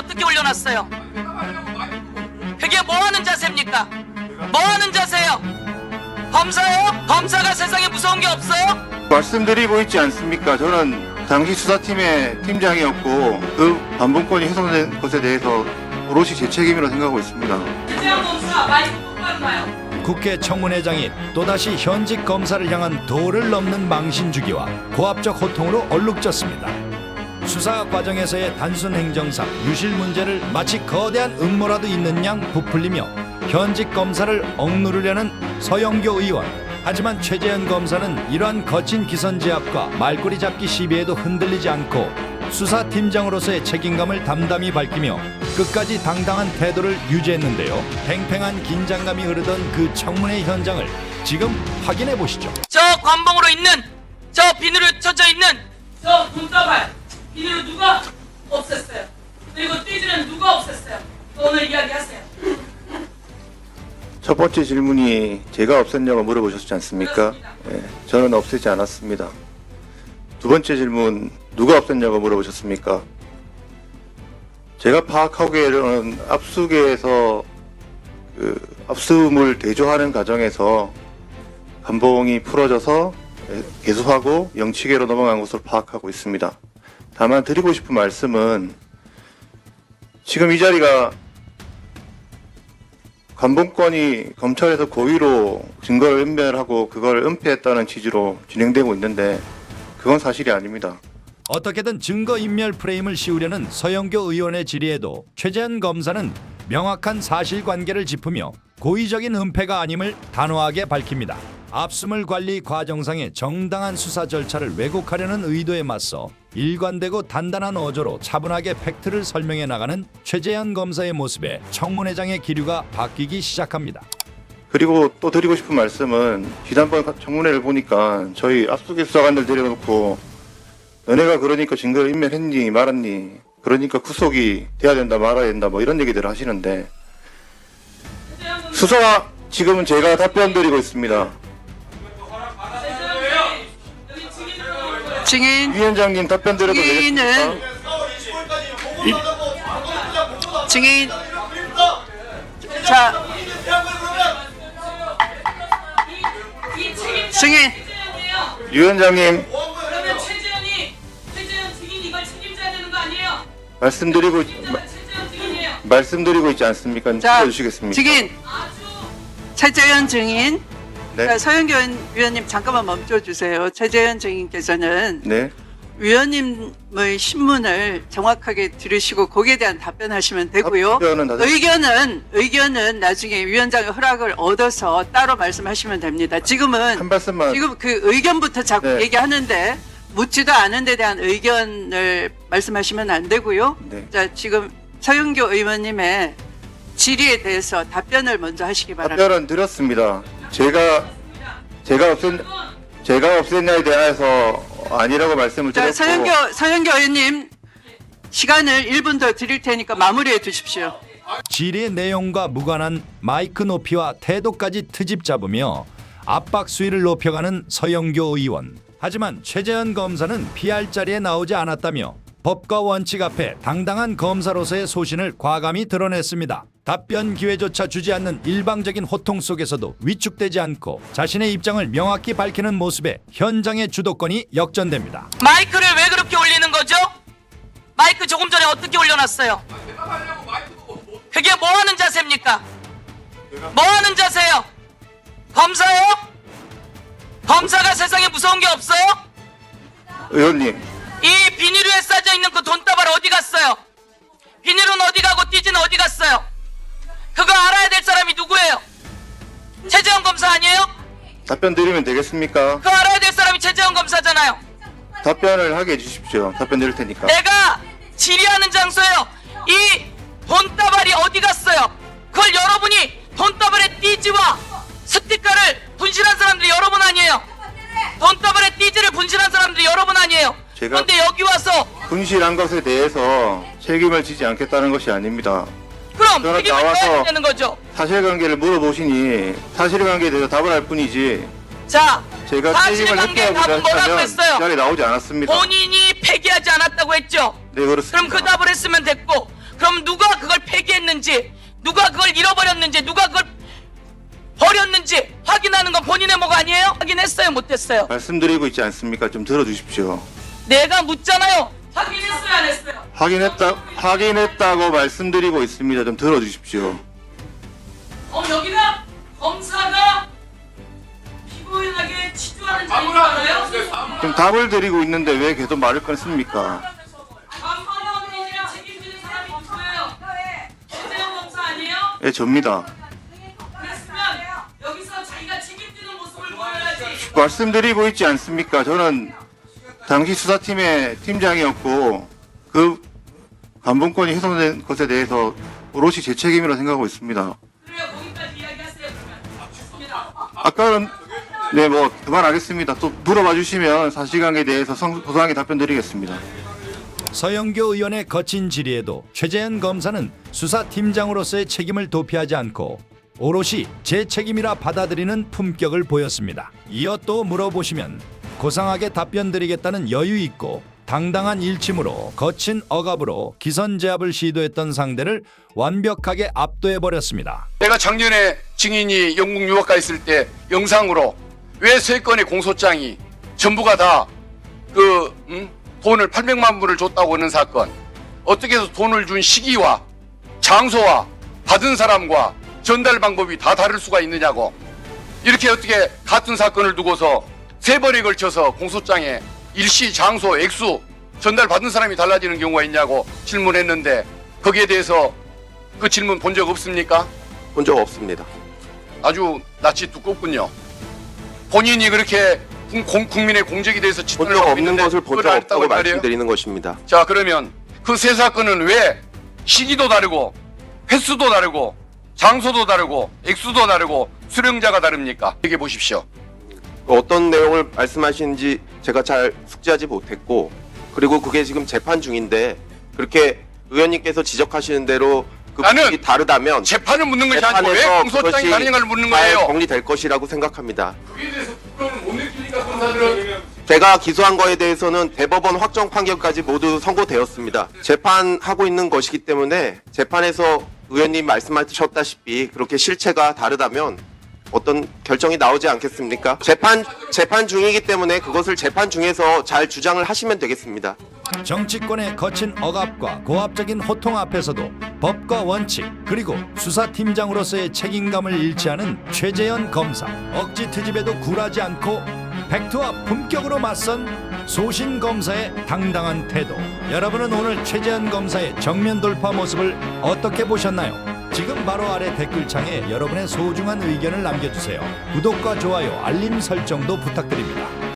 어떻게 올려놨어요? 그게 뭐 하는 자세입니까? 뭐 하는 자세요? 검사예요? 검사가 세상에 무서운 게 없어요? 말씀드리고 있지 않습니까? 저는 당시 수사팀의 팀장이었고 그 반봉권이 훼손된 것에 대해서 오롯이 제 책임이라고 생각하고 있습니다. 최재형 검사 마이크 똑바로 봐요. 국회 청문회장이 또다시 현직 검사를 향한 도를 넘는 망신주기와 고압적 호통으로 얼룩졌습니다. 수사 과정에서의 단순 행정상 유실 문제를 마치 거대한 음모라도 있는 양 부풀리며 현직 검사를 억누르려는 서영교 의원. 하지만 최재현 검사는 이러한 거친 기선 제압과 말꼬리 잡기 시비에도 흔들리지 않고 수사팀장으로서의 책임감을 담담히 밝히며 끝까지 당당한 태도를 유지했는데요. 팽팽한 긴장감이 흐르던 그 청문회 현장을 지금 확인해 보시죠. 저 관봉으로 있는 저 비늘로 쳐져 있는 저 돈다발 비늘로 누가 없앴어요? 그리고 띠지는 누가 없앴어요? 오늘 이야기하세요. 첫 번째 질문이 제가 없앴냐고 물어보셨지 않습니까? 예, 저는 없애지 않았습니다. 두 번째 질문 누가 없앴냐고 물어보셨습니까? 제가 파악하기에는 압수계에서 압수물 대조하는 과정에서 관봉이 풀어져서 개수하고 영치계로 넘어간 것으로 파악하고 있습니다. 다만 드리고 싶은 말씀은 지금 이 자리가 관봉권이 검찰에서 고의로 증거를 은멸하고 그걸 은폐했다는 취지로 진행되고 있는데 그건 사실이 아닙니다. 어떻게든 증거인멸 프레임을 씌우려는 서영교 의원의 질의에도 최재현 검사는 명확한 사실관계를 짚으며 고의적인 은폐가 아님을 단호하게 밝힙니다. 압수물 관리 과정상의 정당한 수사 절차를 왜곡하려는 의도에 맞서 일관되고 단단한 어조로 차분하게 팩트를 설명해 나가는 최재현 검사의 모습에 청문회장의 기류가 바뀌기 시작합니다. 그리고 또 드리고 싶은 말씀은 지난번 청문회를 보니까 저희 압수수색 수사관들 데려놓고 너네가 그러니까 증거를 인멸했니 말았니 그러니까 구속이 돼야 된다 말아야 된다 뭐 이런 얘기들을 하시는데 수사 지금은 제가 답변 드리고 있습니다. 증인, 위원장님 답변 드려도 되겠습니까? 증인. 자, 증인. 위원장님 그러면 최재현 증인이 이걸 책임져야 되는 거 아니에요? 말씀드리고 최재현 증인이에요. 말씀드리고 있지 않습니까? 자, 들어주시겠습니까? 증인. 최재현 증인. 네. 자, 서영교 위원님 잠깐만 멈춰주세요. 최재현 증인께서는 네. 위원님의 신문을 정확하게 들으시고 거기에 대한 답변하시면 되고요. 답변은 다 의견은 나중에 위원장의 허락을 얻어서 따로 말씀하시면 됩니다. 지금은 한 말씀만. 지금 그 의견부터 자꾸 네. 얘기하는데 묻지도 않은 데 대한 의견을 말씀하시면 안 되고요. 네. 자, 지금 서영교 의원님의 질의에 대해서 답변을 먼저 하시기 바랍니다. 답변은 드렸습니다. 제가 없앴냐에 대해서 아니라고 말씀을 자, 드렸고 서영교 의원님 시간을 1분 더 드릴 테니까 마무리해 주십시오. 질의 내용과 무관한 마이크 높이와 태도까지 트집 잡으며 압박 수위를 높여가는 서영교 의원. 하지만 최재현 검사는 피할 자리에 나오지 않았다며 법과 원칙 앞에 당당한 검사로서의 소신을 과감히 드러냈습니다. 답변 기회조차 주지 않는 일방적인 호통 속에서도 위축되지 않고 자신의 입장을 명확히 밝히는 모습에 현장의 주도권이 역전됩니다. 마이크를 왜 그렇게 올리는 거죠? 마이크 조금 전에 어떻게 올려놨어요? 그게 뭐 하는 자세입니까? 뭐 하는 자세요? 검사예요? 검사가 세상에 무서운 게 없어요? 의원님 이 비닐 위에 싸져 있는 그 돈다발 어디 갔어요? 비닐은 어디 가고 띠지는 어디 갔어요? 그거 알아야 될 사람이 누구예요? 최재형 검사 아니에요? 답변 드리면 되겠습니까? 그거 알아야 될 사람이 최재형 검사잖아요. 답변을 하게 해주십시오. 답변 드릴 테니까. 내가 질의하는 장소예요. 이 돈다발이 어디 갔어요? 그걸 여러분이 돈다발의 띠지와 스티커를 분실한 사람들이 여러분 아니에요? 돈다발의 띠지를 분실한 사람들이 여러분 아니에요? 제가 그런데 여기 와서 분실한 것에 대해서 책임을 지지 않겠다는 것이 아닙니다. 그럼 저는 책임을 나와서 져야 되는 거죠. 사실관계를 물어보시니 사실관계에 대해서 답을 할 뿐이지 자, 제가 책임을 사실관계 회피하고자 답은 뭐라고 했다면 이 했어요? 자리에 나오지 않았습니다. 본인이 폐기하지 않았다고 했죠. 네, 그렇습니다. 그럼 그 답을 했으면 됐고 그럼 누가 그걸 폐기했는지, 누가 그걸 잃어버렸는지, 누가 그걸 버렸는지 확인하는 건 본인의 목 아니에요? 확인했어요, 못했어요? 말씀드리고 있지 않습니까? 좀 들어주십시오. 내가 묻잖아요. 확인했어요, 안 했어요? 확인했다고 말씀드리고 있습니다. 좀 들어주십시오. 여기다 검사가 피고인에게 치주하는 자인 줄 알아요? 좀 답을 드리고 있는데 왜 계속 말을 끊습니까? 감사원에 책임지는 사람이 누구예요? 최재형 검사 아니에요? 예, 접니다. 그랬으면 여기서 자기가 책임지는 모습을 보여야지. 말씀드리고 있지 않습니까? 저는 당시 수사팀의 팀장이었고 그 감봉권이 훼손된 것에 대해서 오롯이 제 책임이라고 생각하고 있습니다. 그래요, 거기까지 이야기하세요. 그러면 좋습니다. 아까는 네, 뭐 그만하겠습니다. 또 물어봐 주시면 사실관계에 대해서 소상하게 답변 드리겠습니다. 서영교 의원의 거친 질의에도 최재현 검사는 수사팀장으로서의 책임을 도피하지 않고 오롯이 제 책임이라 받아들이는 품격을 보였습니다. 이어 또 물어보시면 고상하게 답변드리겠다는 여유 있고 당당한 일침으로 거친 억압으로 기선제압을 시도했던 상대를 완벽하게 압도해버렸습니다. 내가 작년에 증인이 영국 유학 가 있을 때 영상으로 왜 세 건의 공소장이 전부가 다 돈을 800만 불을 줬다고 하는 사건, 어떻게 해서 돈을 준 시기와 장소와 받은 사람과 전달 방법이 다 다를 수가 있느냐고, 이렇게 어떻게 같은 사건을 두고서 세 번에 걸쳐서 공소장에 일시, 장소, 액수, 전달 받은 사람이 달라지는 경우가 있냐고 질문했는데 거기에 대해서 그 질문 본 적 없습니까? 본 적 없습니다. 아주 낯이 두껍군요. 본인이 그렇게 국민의 공적에 대해서 본 질문을 적 하고 없는 있는데 것을 본 그걸 적 안 없다고 했다고 말이에요? 말씀드리는 것입니다. 자, 그러면 그 세 사건은 왜 시기도 다르고 횟수도 다르고 장소도 다르고 액수도 다르고 수령자가 다릅니까? 얘기해 보십시오. 어떤 내용을 말씀하시는지 제가 잘 숙지하지 못했고, 그리고 그게 지금 재판 중인데 그렇게 의원님께서 지적하시는 대로 그 나는 부분이 다르다면 재판을 묻는 것이 아니고 왜 재판에서 공소장이 그것이 다른가를 묻는 잘 거예요. 정리될 것이라고 생각합니다. 그에 대해서 불편을 못 느끼니까 검사들은 제가 기소한 거에 대해서는 대법원 확정 판결까지 모두 선고되었습니다. 재판하고 있는 것이기 때문에 재판에서 의원님 말씀하셨다시피 그렇게 실체가 다르다면 어떤 결정이 나오지 않겠습니까? 재판 중이기 때문에 그것을 재판 중에서 잘 주장을 하시면 되겠습니다. 정치권의 거친 억압과 고압적인 호통 앞에서도 법과 원칙 그리고 수사팀장으로서의 책임감을 잃지 않은 최재현 검사. 억지 트집에도 굴하지 않고 팩트와 품격으로 맞선 소신 검사의 당당한 태도. 여러분은 오늘 최재현 검사의 정면 돌파 모습을 어떻게 보셨나요? 지금 바로 아래 댓글창에 여러분의 소중한 의견을 남겨주세요. 구독과 좋아요, 알림 설정도 부탁드립니다.